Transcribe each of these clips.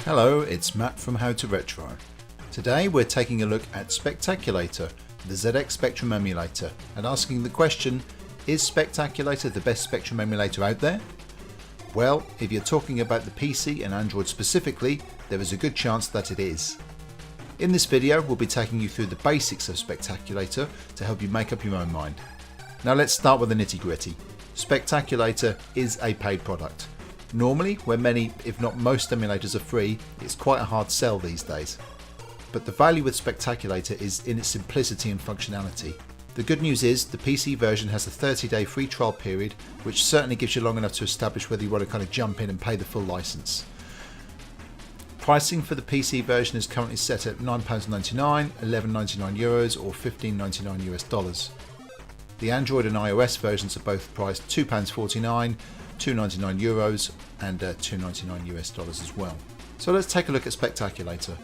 Hello, it's Matt from How to Retro. Today we're taking a look at Spectaculator, the ZX Spectrum Emulator, and asking the question, is Spectaculator the best Spectrum emulator out there? Well, if you're talking about the PC and Android specifically, there is a good chance that it is. In this video we'll be taking you through the basics of Spectaculator to help you make up your own mind. Now let's start with the nitty gritty. Spectaculator is a paid product. Normally, where many, if not most emulators are free, it's quite a hard sell these days. But the value with Spectaculator is in its simplicity and functionality. The good news is the PC version has a 30-day free trial period, which certainly gives you long enough to establish whether you want to kind of jump in and pay the full license. Pricing for the PC version is currently set at £9.99, €11.99 or $15.99 US. The Android and iOS versions are both priced £2.49, €2.99 and $2.99 US as well. So let's take a look at Spectaculator.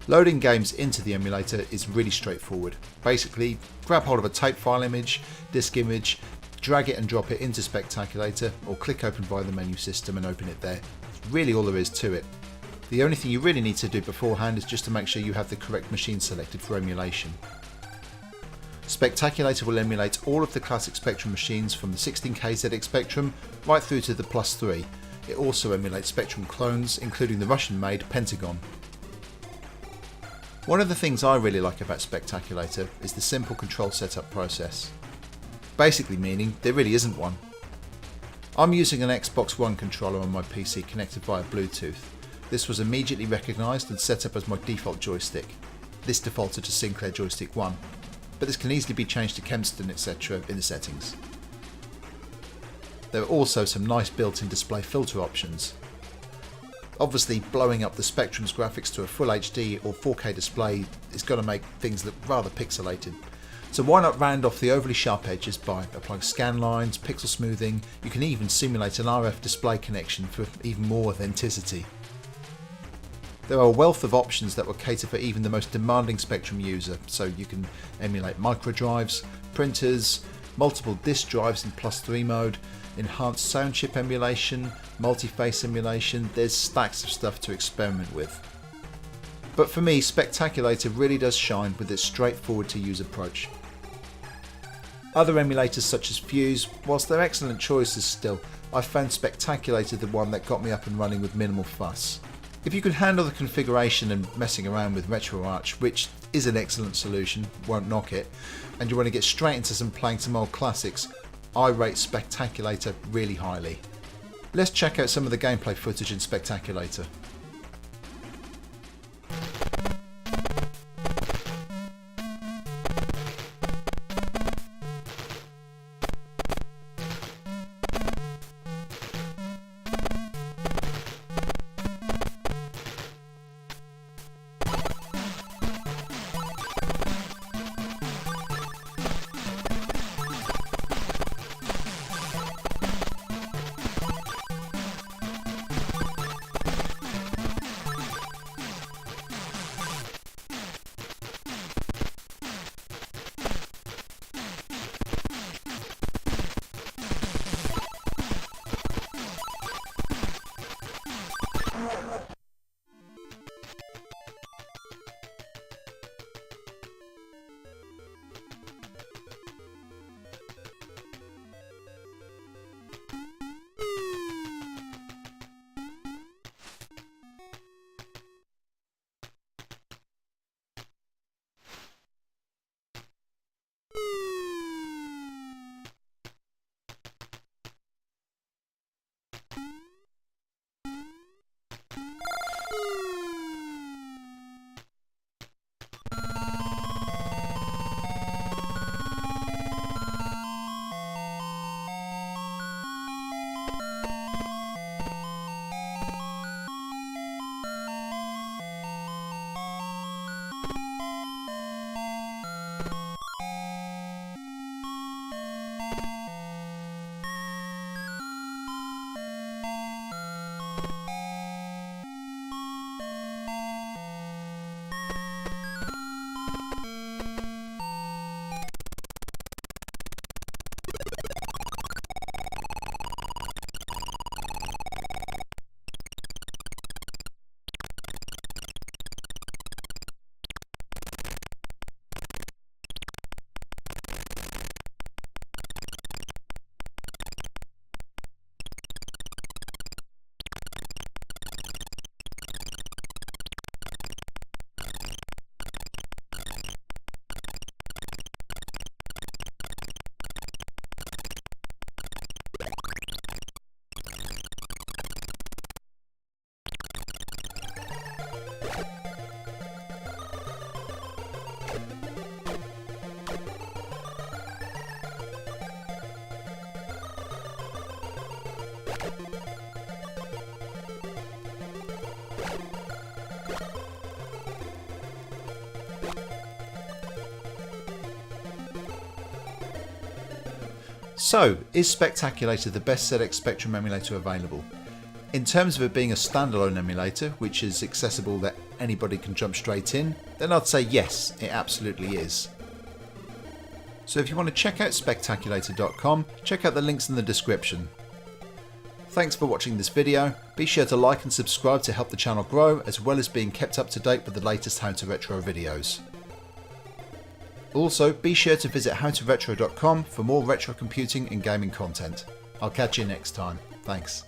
Loading games into the emulator is really straightforward. Basically, grab hold of a tape file image, disk image, drag it and drop it into Spectaculator, or click open via the menu system and open it there. That's really all there is to it. The only thing you really need to do beforehand is just to make sure you have the correct machine selected for emulation. Spectaculator will emulate all of the classic Spectrum machines from the 16K ZX Spectrum right through to the Plus 3. It also emulates Spectrum clones, including the Russian-made Pentagon. One of the things I really like about Spectaculator is the simple control setup process. Basically meaning there really isn't one. I'm using an Xbox One controller on my PC connected via Bluetooth. This was immediately recognised and set up as my default joystick. This defaulted to Sinclair Joystick 1. But this can easily be changed to Kempston etc. in the settings. There are also some nice built-in display filter options. Obviously blowing up the Spectrum's graphics to a full HD or 4K display is going to make things look rather pixelated. So why not round off the overly sharp edges by applying scan lines, pixel smoothing. You can even simulate an RF display connection for even more authenticity. There are a wealth of options that will cater for even the most demanding Spectrum user, so you can emulate micro drives, printers, multiple disk drives in Plus 3 mode, enhanced sound chip emulation, multi-face emulation. There's stacks of stuff to experiment with. But for me, Spectaculator really does shine with its straightforward to use approach. Other emulators such as Fuse, whilst they're excellent choices still, I found Spectaculator the one that got me up and running with minimal fuss. If you can handle the configuration and messing around with RetroArch, which is an excellent solution, won't knock it, and you want to get straight into playing some old classics, I rate Spectaculator really highly. Let's check out some of the gameplay footage in Spectaculator. So, is Spectaculator the best ZX Spectrum emulator available? In terms of it being a standalone emulator, which is accessible that anybody can jump straight in, then I'd say yes, it absolutely is. So if you want to check out spectaculator.com, check out the links in the description. Thanks for watching this video. Be sure to like and subscribe to help the channel grow, as well as being kept up to date with the latest How to Retro videos. Also, be sure to visit howtoretro.com for more retro computing and gaming content. I'll catch you next time. Thanks.